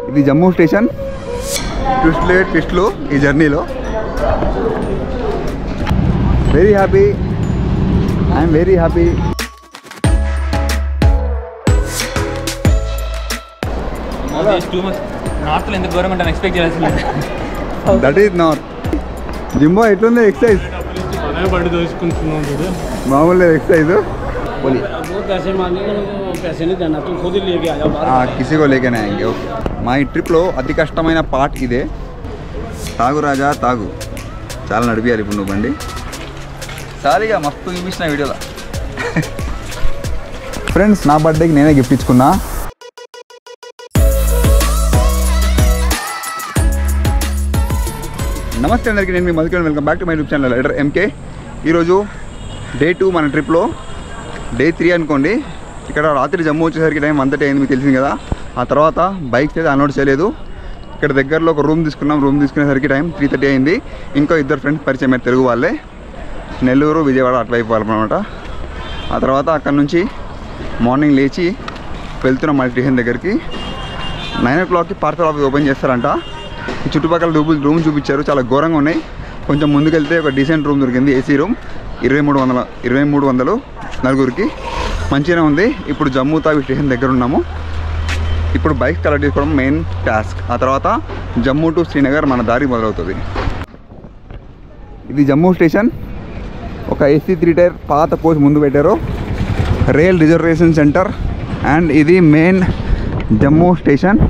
ఇది జమ్మూ స్టేషన్. ట్విస్ట్లు ఈ జర్నీలో. Very happy, I'm very happy. నార్త్లో ఎంత ఘోరంగా ఉంటాను ఎక్స్పెక్ట్ చేయాల్సింది. That is north. జింబో ఎట్లుంది ఎక్సర్సైజ్? బండి దోచుకుంటున్నాం చూడు. మామూలు ఎక్సర్సైజ్. కిసిగో లేకనే ఆయంगे. ఓకే. మా ఈ ట్రిప్లో అతి కష్టమైన పార్ట్ ఇదే. తాగు రాజా తాగు. చాలా నడిపియాలి ఇప్పుడు నువ్వు బండి. సారీగా మస్తు చూపించిన వీడియోలో. ఫ్రెండ్స్, నా బర్త్డేకి నేనే గిఫ్ట్ ఇచ్చుకున్నా. నమస్తే అందరికీ, నేను మీ Madhukaran. Welcome back to my YouTube channel rider MK. ఈరోజు డే 2 మన ట్రిప్లో. డే 3 అనుకోండి. ఇక్కడ రాత్రి జమ్మూ వచ్చేసరికి టైం 1:30 అయింది, మీకు తెలిసింది కదా. ఆ తర్వాత బైక్స్ అయితే అన్లోడ్ చేయలేదు. ఇక్కడ దగ్గరలో ఒక రూమ్ తీసుకున్నాం. రూమ్ తీసుకునేసరికి టైం 3:30 అయింది. ఇంకో 2 ఫ్రెండ్స్ పరిచయం అయ్యారు, తెలుగు వాళ్ళే. నెల్లూరు, విజయవాడ అటువైపు వాళ్ళనమాట. ఆ తర్వాత అక్కడ నుంచి మార్నింగ్ లేచి వెళ్తున్నాం మన స్టేషన్ దగ్గరికి. 9 o'clockకి పార్సల్ ఆఫీస్ ఓపెన్ చేస్తారంట. ఈ చుట్టుపక్కల రూమ్ చూపించారు, చాలా ఘోరంగా ఉన్నాయి. కొంచెం ముందుకెళ్తే ఒక డీసెంట్ రూమ్ దొరికింది, ఏసీ రూమ్. 2300 నలుగురికి. మంచిగానే ఉంది. ఇప్పుడు జమ్మూ తావి స్టేషన్ దగ్గర ఉన్నాము. ఇప్పుడు బైక్ కలెక్ట్ చేసుకోవడం మెయిన్ టాస్క్. ఆ తర్వాత జమ్మూ టు శ్రీనగర్ మన దారి మొదలవుతుంది. ఇది జమ్మూ స్టేషన్. ఒక AC 3 టైర్ పాత కోచ్ ముందు పెట్టారు. Rail reservation centre. అండ్ ఇది మెయిన్ జమ్మూ స్టేషన్.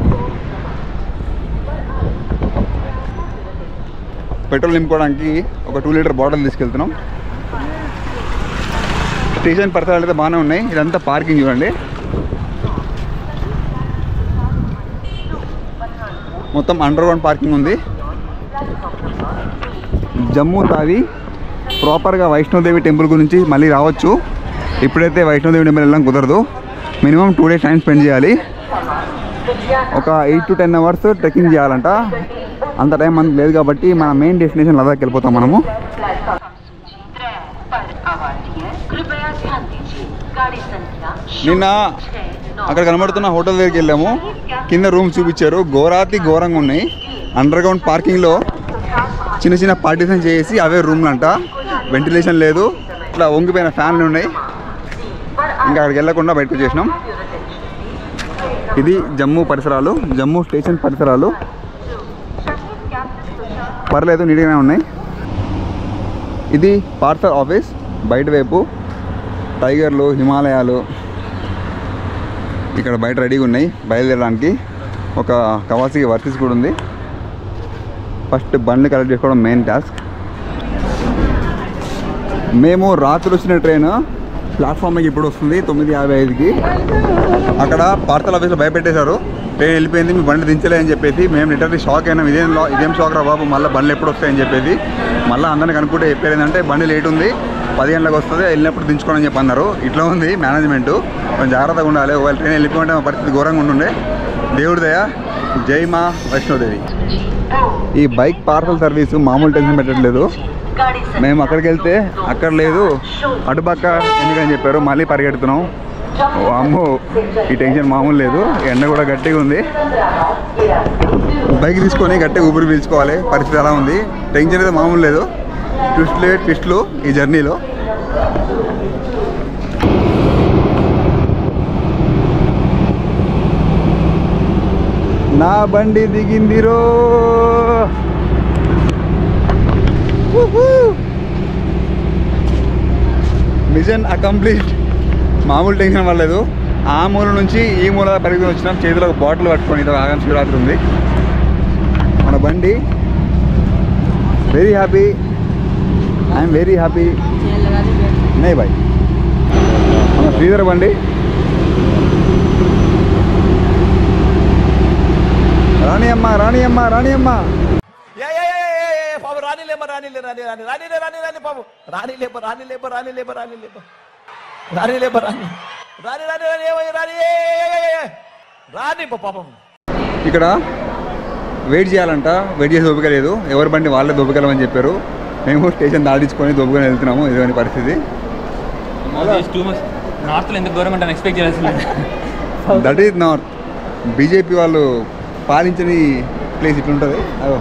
పెట్రోల్ నింపుకోవడానికి ఒక 2 లీటర్ బాటిల్ తీసుకెళ్తున్నాం. స్టేషన్ పరిసరాలు అయితే బాగానే ఉన్నాయి. ఇదంతా పార్కింగ్ చూడండి. మొత్తం అండర్గ్రౌండ్ పార్కింగ్ ఉంది. జమ్మూ తావి ప్రాపర్గా వైష్ణోదేవి టెంపుల్ గురించి మళ్ళీ రావచ్చు. ఇప్పుడైతే వైష్ణోదేవి టెంపుల్ వెళ్ళడం కుదరదు. మినిమం 2 days టైం స్పెండ్ చేయాలి. ఒక 8 to 10 hours ట్రెక్కింగ్ చేయాలంట. అంత టైం మనకు లేదు కాబట్టి మన మెయిన్ డెస్టినేషన్ లదాఖ్ వెళ్ళిపోతాం మనము. నిన్న అక్కడ కనబడుతున్న హోటల్ దగ్గరికి వెళ్ళాము. కింద రూమ్స్ చూపించారు, ఘోరంగా ఉన్నాయి. అండర్గ్రౌండ్ పార్కింగ్లో చిన్న చిన్న పార్టీషన్ చేసి అవే రూమ్లు అంట. వెంటిలేషన్ లేదు, ఇట్లా వంగిపోయిన ఫ్యాన్లు ఉన్నాయి. ఇంకా అక్కడికి వెళ్ళకుండా బయటకు వచ్చేసినాం. ఇది జమ్మూ పరిసరాలు, జమ్మూ స్టేషన్ పరిసరాలు. పర్లేదు, నీట్గానే ఉన్నాయి. ఇది పార్సల్ ఆఫీస్. బయట వైపు టైగర్లు, హిమాలయాలు ఇక్కడ బయట రెడీగా ఉన్నాయి బయలుదేరడానికి. ఒక కవాసకి వర్సెస్ కూడా ఉంది. ఫస్ట్ బండ్లు కలెక్ట్ చేసుకోవడం మెయిన్ టాస్క్. మేము రాత్రి వచ్చిన ట్రైన్ ప్లాట్ఫామ్కి ఇప్పుడు వస్తుంది 9:55కి. అక్కడ పార్సల్ ఆఫీస్లో భయపెట్టేశారు, ట్రైన్ వెళ్ళిపోయింది, మీ బండి దించలే అని చెప్పేసి. మేము లిటర్లీ షాక్ అయినాం. ఇదేం షాక్ రా బాబు, మళ్ళీ బండ్లు ఎప్పుడు వస్తాయని చెప్పేసి. మళ్ళీ అందరిని కనుక్కుంటే చెప్పారు ఏంటంటే బండి లేట్ ఉంది, 10 గంటలకు వస్తుంది, వెళ్ళినప్పుడు దించుకోండి అని చెప్పి అన్నారు. ఇట్లా ఉంది మేనేజ్మెంటు. కొంచెం జాగ్రత్తగా ఉండాలి. ఒకవేళ ట్రైన్ వెళ్ళిపోతే మా పరిస్థితి ఘోరంగా ఉంటుండే. దేవుడి దయ. జై మా వైష్ణోదేవి. ఈ బైక్ పార్సల్ సర్వీసు మామూలు టెన్షన్ పెట్టట్లేదు. మేము అక్కడికి వెళ్తే అక్కడ లేదు, అటుపక్క ఎందుకని చెప్పారు. మళ్ళీ పరిగెడుతున్నాం. అమ్మో, ఈ టెన్షన్ మామూలు లేదు. ఎండ కూడా గట్టిగా ఉంది. బైక్ తీసుకొని గట్టిగా ఊపిరి పీల్చుకోవాలి. పరిస్థితి ఎలా ఉంది, టెన్షన్ అయితే మామూలు లేదు. ట్విస్ట్లు ఈ జర్నీలో. నా బండి దిగిందిరో. మిషన్ అకంప్లీట్. మామూలు టెన్షన్ పడలేదు. ఆ మూల నుంచి ఈ మూల పరిగెత్తుని వచ్చినాం. చేతిలో ఒక బాటిల్ పట్టుకొని. ఇది ఆగం శివరాత్రి ఉంది. మన బండి very happy, I'm very happy. నే బాయ్. మన శ్రీధర్ బండి. రాణి అమ్మ రాణి అమ్మ రాణి అమ్మ. ఇక్కడ వెయిట్ చేయాలంట. వెయిట్ చేసి ఓపిక లేదు. ఎవరి బండి వాళ్ళే దొబ్బగలమని చెప్పారు. మేము స్టేషన్ దాటించుకొని దొబ్బుకొని వెళ్తున్నాము. ఇదే పరిస్థితి. నార్త్లో ఎంత ఘోరంగా ఉంటాను ఎక్స్పెక్ట్ చేయాల్సింది. That is north. బీజేపీ వాళ్ళు పాలించని ప్లేస్ ఇట్లా ఉంటుంది. అదో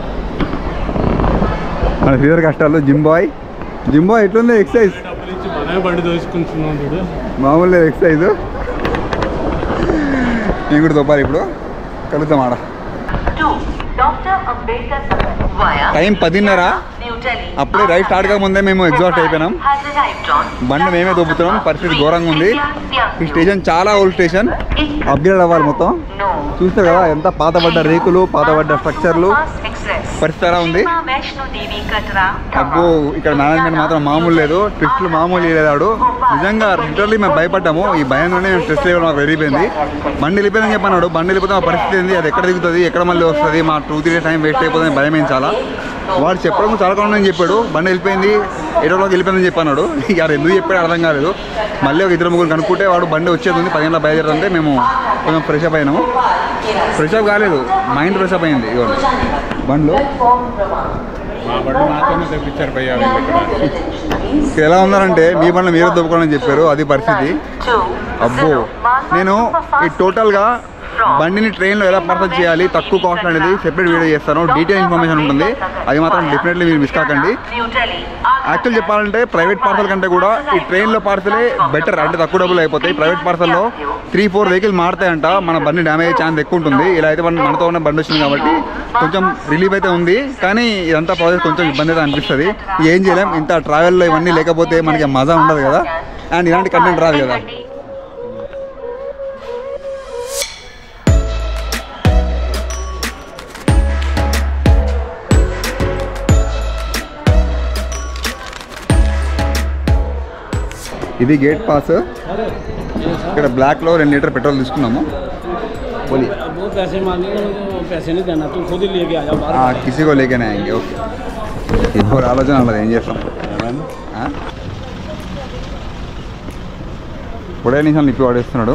మన శ్రీధర్ కష్టాలు. జిమ్ బాయ్ ఎట్లుంది ఎక్సర్సైజ్? డబ్బులు ఇచ్చి మనమే బండి దోచుకుంటున్నాం చూడు. మామూలు లేదు ఎక్సర్సైజ్. నేను కూడా తొప్పాలి ఇప్పుడు. కలుద్దాం ఆడ. టైం 10:30. అప్పుడే రైడ్ స్టార్ట్ కాకముందే మేము ఎగ్జాస్ట్ అయిపోయినాం. బండి మేమే దొబ్బుతున్నాం. పరిస్థితి ఘోరంగా ఉంది. ఈ స్టేషన్ చాలా ఓల్డ్ స్టేషన్, అప్గ్రేడ్ అవ్వాలి మొత్తం. చూస్తారు కదా ఎంత పాతబడ్డ రేకులు, పాతబడ్డ స్ట్రక్చర్లు, పరిస్థితి ఎలా ఉంది. అబ్బో ఇక్కడ మేనేజ్మెంట్ మాత్రం మామూలు లేదు. ట్రిస్టులు మామూలు లేదాడు. నిజంగా లిటరల్లీ మేము భయపడ్డాము. ఈ భయంలోనే మేము స్ట్రెస్ లెవెల్ మాకు వెళ్ళిపోయింది. బండి వెళ్ళిపోయిందని చెప్పన్నాడు. బండి వెళ్ళిపోతే మా పరిస్థితి ఏంది, అది ఎక్కడ దిగుతుంది, ఎక్కడ మళ్ళీ వస్తుంది, మా 2-3 days టైం వేస్ట్ అయిపోతుంది భయం ఏం చాలా. వాడు చెప్పడం చాలా కాలం చెప్పాడు. బండి వెళ్ళిపోయింది 8 వెళ్ళిపోయిందని చెప్పన్నాడు. ఇక ఎందుకు చెప్పాడు అర్థం కాలేదు. మళ్ళీ ఒక 2-3 కనుక్కుంటే వాడు బండి వచ్చేది ఉంది 10 గంటల బయలుదేరుతుంటే మేము కొంచెం ఫ్రెష్ అప్ అయినాము. ఫ్రెష్ అప్ కాలేదు, మైండ్ ఫ్రెష్ అప్ అయింది. ఇవ్వండి బండ్లు మా బండి మాత్రమే తెప్పించారు భయ్యా. ఎలా ఉన్నారంటే మీ బండ్లు మీరే దొబ్బుకోవాలని చెప్పారు. అది పరిస్థితి. అబ్బో నేను ఈ టోటల్గా బండిని ట్రైన్లో ఎలా పర్చేజ్ చేయాలి, తక్కువ కాస్ట్ అనేది సెపరేట్ వీడియో చేస్తాను. డీటెయిల్ ఇన్ఫర్మేషన్ ఉంటుంది. అది మాత్రం డెఫినెట్లీ మీరు మిస్ కాకండి. యాక్చువల్ చెప్పాలంటే ప్రైవేట్ పార్సల్ కంటే కూడా ఈ ట్రైన్లో పార్సలే బెటర్. అంటే తక్కువ డబ్బులు అయిపోతాయి. ప్రైవేట్ పార్సల్లో 3-4 వెహికల్ మారుతాయంట. మన బండి డ్యామేజ్ అయ్యే ఛాన్స్ ఎక్కువ ఉంటుంది. ఇలా అయితే మనతో ఉన్న బండి వచ్చింది కాబట్టి కొంచెం రిలీఫ్ అయితే ఉంది. కానీ ఇదంతా ప్రాసెస్ కొంచెం ఇబ్బంది అయితే అనిపిస్తుంది. ఏం చేయలేం. ఇంత ట్రావెల్లో ఇవన్నీ లేకపోతే మనకి మజా ఉండదు కదా, అండ్ ఇలాంటి కంటెంట్ రాదు కదా. ఇది గేట్ పాస్. ఇక్కడ బ్లాక్లో 2 లీటర్ పెట్రోల్ తీసుకున్నాము. बोलिए वो पैसे मांगे, पैसे नहीं देना, तुम खुद ही लेके आ जाओ. किसी को लेके नहीं आएंगे. ఓకే ఇప్పుడు ఆలోచన అన్నది ఏం చేస్తాం. పొడే నిమిషాలు నిప్పి వాడేస్తున్నాడు.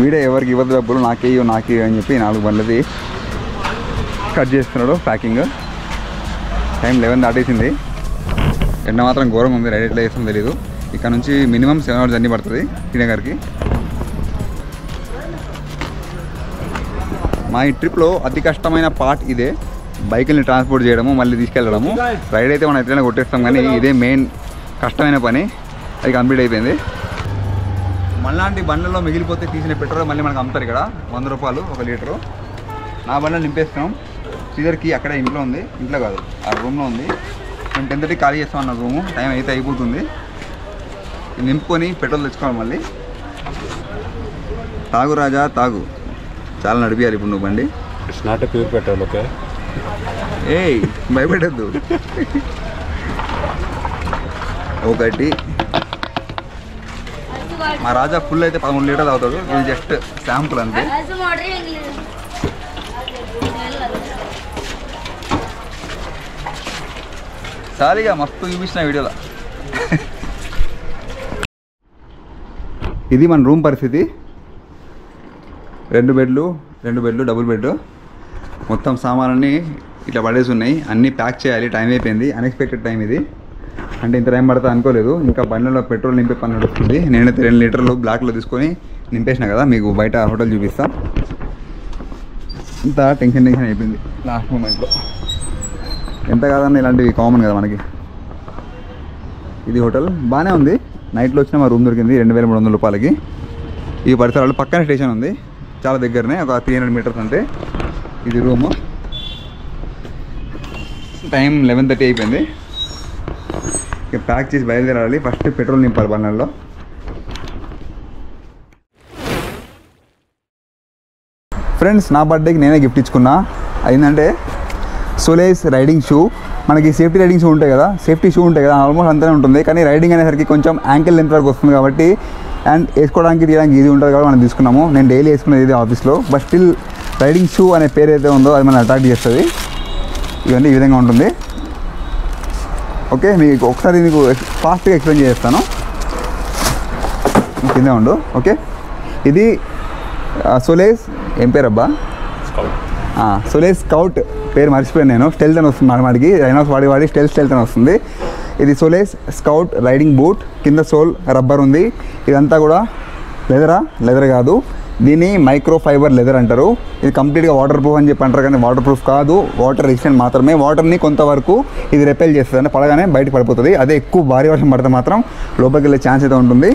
వీడే ఎవరికి ఇవ్వద్దు డబ్బులు, నాకేయో అని చెప్పి 4 బండ్లది కట్ చేస్తున్నాడు ప్యాకింగ్. టైం 11 దాటేసింది. ఎండ మాత్రం ఘోరంగా ఉంది. రైడ్ ఎట్లా చేస్తాం తెలీదు. ఇక్కడ నుంచి మినిమం 7 hours జర్నీ పడుతుంది శ్రీనగర్కి. మా ఈ ట్రిప్లో అతి కష్టమైన పార్ట్ ఇదే. బైకుల్ని ట్రాన్స్పోర్ట్ చేయడము, మళ్ళీ తీసుకెళ్ళడము. రైడ్ అయితే మనం ఎట్లయినా కొట్టేస్తాం, కానీ ఇదే మెయిన్ కష్టమైన పని. అది కంప్లీట్ అయిపోయింది. మళ్ళాంటి బండ్లలో మిగిలిపోతే తీసిన పెట్రోల్ మళ్ళీ మనకు అమ్ముతారు ఇక్కడ 100 రూపాయలు 1 లీటరు. నా బండ్లో నింపేస్తాం. శ్రీధర్కి అక్కడే ఇంట్లో ఉంది, ఇంట్లో కాదు ఆ రూమ్లో ఉంది. మేము 10:30 ఖాళీ చేస్తాం అన్న రూము. టైం అయితే అయిపోతుంది. నింపుకొని పెట్రోల్ తెచ్చుకోవాలి మళ్ళీ. తాగు రాజా తాగు, చాలా నడిపియాలి ఇప్పుడు నువ్వు బండి. It's not a pure petrol. Okay ఏయ్ భయపడద్దు. ఒకటి మా రాజా ఫుల్ అయితే 13 లీటర్లు అవుతాడు. ఇది జస్ట్ శాంపుల్ అంతే. సారీగా మస్తు చూపించిన వీడియోలో. ఇది మన రూమ్ పరిస్థితి. 2 బెడ్లు డబుల్ బెడ్. మొత్తం సామాన్లన్నీ ఇట్లా పడేసి ఉన్నాయి. అన్నీ ప్యాక్ చేయాలి. టైం అయిపోయింది. అన్ఎక్స్పెక్టెడ్ టైం ఇది. అంటే ఇంత టైం పడుతుంది అనుకోలేదు. ఇంకా బండ్లలో పెట్రోల్ నింపే పని నడుస్తుంది. నేనైతే 2 లీటర్లు బ్లాక్లో తీసుకొని నింపేసిన కదా, మీకు బయట హోటల్ చూపిస్తా. ఇంత టెన్షన్ అయిపోయింది లాస్ట్ మూమెంట్లో. ఎంత కాదన్న ఇలాంటివి కామన్ కదా మనకి. ఇది హోటల్ బాగానే ఉంది. నైట్లో వచ్చిన మా రూమ్ దొరికింది 2300 రూపాయలకి. ఈ పరిసరాలు పక్కన స్టేషన్ ఉంది, చాలా దగ్గరనే, ఒక 300 మీటర్స్ అంతే. ఇది రూము. టైం 11:30 అయిపోయింది. ఇక ప్యాక్ చేసి బయలుదేరాలి. ఫస్ట్ పెట్రోల్ నింపాలి బండ్లలో. ఫ్రెండ్స్, నా బర్త్డేకి నేనే గిఫ్ట్ ఇచ్చుకున్నా. అయిందంటే సోలేస్ రైడింగ్ షూ. మనకి సేఫ్టీ రైడింగ్ షూ ఉంటాయి కదా, ఆల్మోస్ట్ అంతనే ఉంటుంది. కానీ రైడింగ్ అనేసరికి కొంచెం యాంకిల్ లెంత్ వరకు వస్తుంది కాబట్టి, అండ్ వేసుకోవడానికి తీయడానికి ఈజీ ఉంటుంది కాబట్టి మనం తీసుకున్నాము. నేను డైలీ వేసుకునేది ఇది ఆఫీస్లో. బట్ స్టిల్ రైడింగ్ షూ అనే పేరు అయితే ఉందో అది మనం అట్రాక్ట్ చేస్తుంది. ఇవన్నీ ఈ విధంగా ఉంటుంది. ఓకే, మీకు ఒకసారి మీకు ఫాస్ట్గా ఎక్స్ప్లెయిన్ చేస్తాను. కింద ఉండు. ఓకే, ఇది సోలేస్ ఏం పేరు అబ్బా? Solace scout. పేరు మర్చిపోయాను నేను. స్టెల్త్ అని వస్తుంది మాడికి. రైనాక్స్ వాడి స్టెల్త్ అని వస్తుంది. ఇది సోలేస్ స్కౌట్ రైడింగ్ బూట్. కింద సోల్ రబ్బర్ ఉంది. ఇదంతా కూడా లెదర్ కాదు, దీన్ని మైక్రో ఫైబర్ లెదర్ అంటారు. ఇది కంప్లీట్గా వాటర్ ప్రూఫ్ అని చెప్పి అంటారు, కానీ వాటర్ ప్రూఫ్ కాదు, వాటర్ రెసిస్టెంట్ మాత్రమే. వాటర్ని కొంతవరకు ఇది రెపెల్ చేస్తుంది, అంటే పడగానే బయటకు పడిపోతుంది. అదే ఎక్కువ భారీ వర్షం పడితే మాత్రం లోపలికి వెళ్ళే ఛాన్స్ అయితే ఉంటుంది.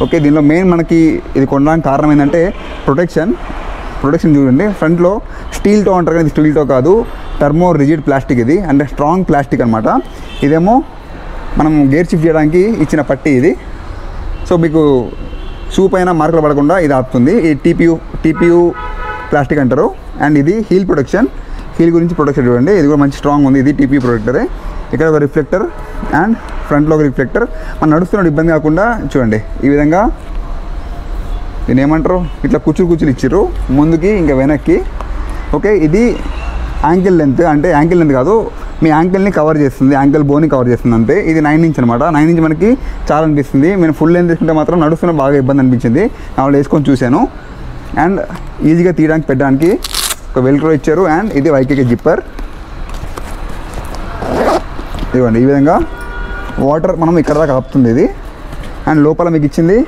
ఓకే, దీనిలో మెయిన్ మనకి ఇది కొనడానికి కారణం ఏంటంటే ప్రొటెక్షన్ చూడండి. ఫ్రంట్లో స్టీల్తో అంటారు, కానీ ఇది స్టీల్తో కాదు, టర్మో రిజిడ్ ప్లాస్టిక్. ఇది అంటే స్ట్రాంగ్ ప్లాస్టిక్ అనమాట. ఇదేమో మనం గేర్ షిఫ్ట్ చేయడానికి ఇచ్చిన పట్టి ఇది. సో మీకు షూ పైన మార్కులు పడకుండా ఇది ఆపుతుంది. ఈ టీపీయూ ప్లాస్టిక్ అంటారు. అండ్ ఇది హీల్ ప్రొటెక్షన్, హీల్ గురించి ప్రొటెక్షన్ చూడండి, ఇది కూడా మంచి స్ట్రాంగ్ ఉంది. ఇది టీపీ ప్రొటెక్టరే. ఇక్కడ ఒక రిఫ్లెక్టర్ అండ్ ఫ్రంట్లో ఒక రిఫ్లెక్టర్. మనం నడుస్తున్న ఇబ్బంది కాకుండా చూడండి ఈ విధంగా దీన్ని ఏమంటారు, ఇట్లా కూర్చులు ఇచ్చిర్రు ముందుకి ఇంకా వెనక్కి. ఓకే, ఇది యాంకిల్ లెంత్, అంటే యాంకిల్ లెంత్ కాదు, మీ యాంకిల్ని కవర్ చేస్తుంది, యాంకిల్ బోన్ని కవర్ చేస్తుంది అంతే. ఇది 9 ఇంచ్ అనమాట. 9 ఇంచ్ మనకి చాలా అనిపిస్తుంది. నేను ఫుల్ లెంత్ తీసుకుంటే మాత్రం నడుస్తున్న బాగా ఇబ్బంది అనిపించింది. నా వాళ్ళు వేసుకొని చూశాను. అండ్ ఈజీగా తీయడానికి పెట్టడానికి ఒక వెల్క్రో ఇచ్చారు. అండ్ ఇది వైకేకే జిప్పర్. ఇవ్వండి ఈ విధంగా వాటర్ మనం ఇక్కడ దాకా ఆపుతుంది ఇది. అండ్ లోపల మీకు ఇచ్చింది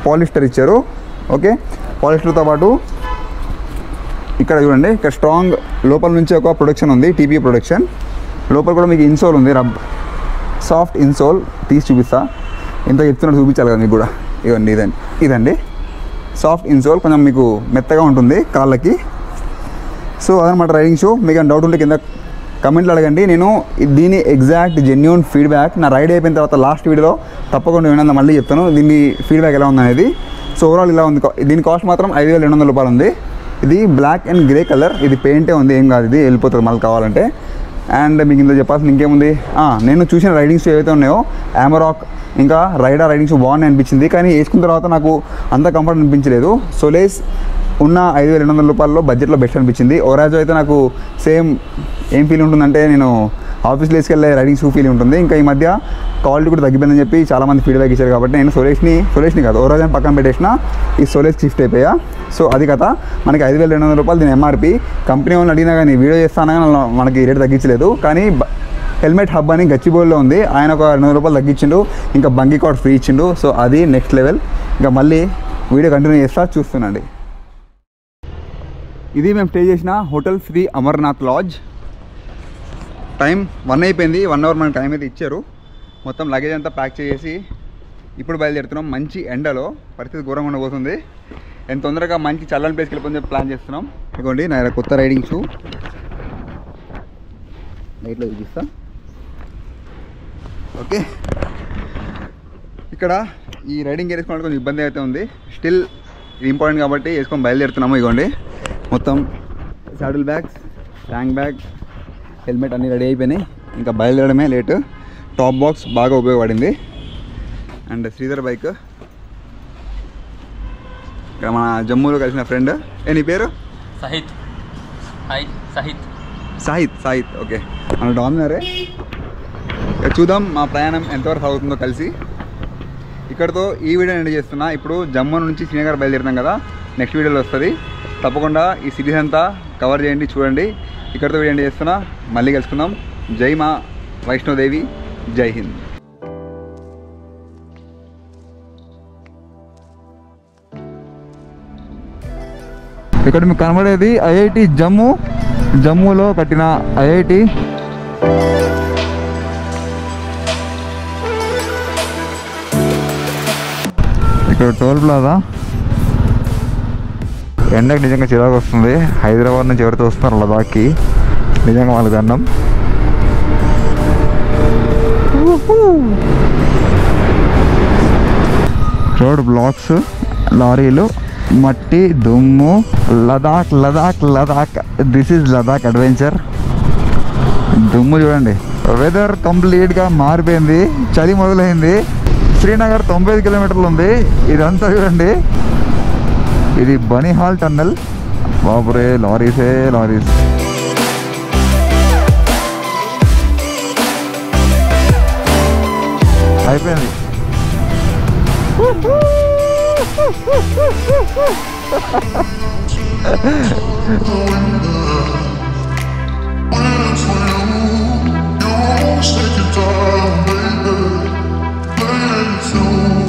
పాలిస్టర్ ఇచ్చారు. ఓకే, పాలిస్టర్తో పాటు ఇక్కడ చూడండి, ఇక్కడ స్ట్రాంగ్ లోపల నుంచి ఒక ప్రొడక్షన్ ఉంది, టీపీ ప్రొడక్షన్. లోపల కూడా మీకు ఇన్సోల్ ఉంది, సాఫ్ట్ ఇన్సోల్. తీసి చూపిస్తా, ఎంత చెప్తున్నట్టు చూపించాలి కదా మీకు కూడా. ఇవ్వండి ఇదండి సాఫ్ట్ ఇన్సోల్, కొంచెం మీకు మెత్తగా ఉంటుంది కాళ్ళకి. సో అదనమాట రైడింగ్ షూ. మీకు డౌట్ ఉంటే కింద కమెంట్లు అడగండి. నేను దీని ఎగ్జాక్ట్ జెన్యూన్ ఫీడ్బ్యాక్ నా రైడ్ అయిపోయిన తర్వాత లాస్ట్ వీడియోలో తప్పకుండా ఏమైనా మళ్ళీ చెప్తాను దీని ఫీడ్బ్యాక్ ఎలా ఉందనేది. సో ఓవరాల్ ఇలా ఉంది. దీని కాస్ట్ మాత్రం 5,200 రూపాయలు ఉంది. ఇది బ్లాక్ అండ్ గ్రే కలర్, ఇది పెయింటే ఉంది, ఏం కాదు, ఇది వెళ్ళిపోతుంది మళ్ళీ కావాలంటే. అండ్ మీకు ఇందులో చెప్పాల్సింది ఇంకేముంది, నేను చూసిన రైడింగ్ షూ ఏవైతే ఉన్నాయో అమరాక్ ఇంకా రైడర్ రైడింగ్ షూ బాగున్నాయి అనిపించింది, కానీ వేసుకున్న తర్వాత నాకు అంత కంఫర్ట్ అనిపించలేదు. సోలేస్ ఉన్న 5,200 రూపాయల్లో బడ్జెట్లో బెస్ట్ అనిపించింది. ఓరాజో అయితే నాకు సేమ్ ఏం ఫీల్ ఉంటుందంటే నేను ఆఫీస్లో వేసుకెళ్ళే రైడింగ్ షూ ఫీల్ ఉంటుంది. ఇంకా ఈ మధ్య క్వాలిటీ కూడా తగ్గిపోయిందని చెప్పి చాలామంది ఫీడ్బ్యాక్ ఇచ్చారు, కాబట్టి నేను సోలేస్ని కాదు ఓరాజోని పక్కన పెట్టేసిన ఈ సోలేస్కి షిఫ్ట్ అయిపోయా. సో అది కదా మనకి 5,200 రూపాయలు దీని ఎంఆర్పి. కంపెనీ వాళ్ళని అడిగినా కానీ వీడియో చేస్తానా కానీ మనకి రేట్ తగ్గించలేదు. కానీ హెల్మెట్ హబ్ అని గచ్చిబౌలిలో ఉంది, ఆయన ఒక 200 రూపాయలు తగ్గించిండు, ఇంకా బంగి కార్డ్ ఫ్రీ ఇచ్చిండు. సో అది నెక్స్ట్ లెవెల్. ఇంకా మళ్ళీ వీడియో కంటిన్యూ చేస్తా, చూస్తుండండి. ఇది మేము స్టే చేసిన hotel Shri Amarnath lodge. Time 1 అయిపోయింది. 1 అవర్ మనకు టైం అయితే ఇచ్చారు. మొత్తం లగేజ్ అంతా ప్యాక్ చేసి ఇప్పుడు బయలుదేరుతున్నాం. మంచి ఎండలో పరిస్థితి ఘోరంగా ఉండబోతుంది. ఎంత తొందరగా మంచి చల్లని ప్లేస్కి వెళ్ళిపోతే ప్లాన్ చేస్తున్నాం. ఇదిగోండి నా కొత్త రైడింగ్ షూ, నైట్లో చూపిస్తా. ఓకే, ఇక్కడ ఈ రైడింగ్ గేర్ వేసుకోవడానికి కొంచెం ఇబ్బంది అయితే ఉంది. స్టిల్ ఇది ఇంపార్టెంట్ కాబట్టి వేసుకొని బయలుదేరుతున్నాము. ఇదిగోండి మొత్తం saddle bags, tank bag, helmet అన్నీ రెడీ అయిపోయినాయి. ఇంకా బయలుదేరడమే లేట్. టాప్ బాక్స్ బాగా ఉపయోగపడింది. అండ్ శ్రీధర్ బైక్, ఇక్కడ మన జమ్మూలో కలిసిన ఫ్రెండ్. నీ పేరు? సహిత్. హాయ్ సాహిత్. ఓకే, మన డామినరే. ఇక్కడ చూద్దాం మా ప్రయాణం ఎంతవరకు అవుతుందో కలిసి. ఇక్కడతో ఈ వీడియో ఎండ్ చేస్తున్నా. ఇప్పుడు జమ్మూ నుంచి శ్రీనగర్ బయలుదేరుతాం కదా, నెక్స్ట్ వీడియోలో వస్తుంది. తప్పకుండా ఈ సిటీస్ అంతా కవర్ చేయండి, చూడండి. ఇక్కడతో వీడియో ఎండ్ చేస్తున్నా. మళ్ళీ కలుసుకుందాం. జై మా వైష్ణోదేవి, జై హింద్. ఇక్కడ మీకు కనబడేది ఐఐటి జమ్మూలో కట్టిన ఐఐటి. ఇక్కడ టోల్ ప్లాజా. ఎండకు నిజంగా చిరాకు వస్తుంది. హైదరాబాద్ నుంచి ఎవరితో వస్తున్నారు లదాఖ్కి, నిజంగా వాళ్ళకి దండం. రోడ్ బ్లాక్స్, లారీలు, మట్టి, దుమ్ము. Ladakh this is Ladakh adventure. దుమ్ము చూడండి. వెదర్ కంప్లీట్గా మారిపోయింది, చలి మొదలైంది. శ్రీనగర్ 95 కిలోమీటర్లు ఉంది. ఇదంతా చూడండి, ఇది బనిహాల్ టన్నెల్. బాబురే, లారీస్ అయిపోయింది. Take your time, baby. Play it too.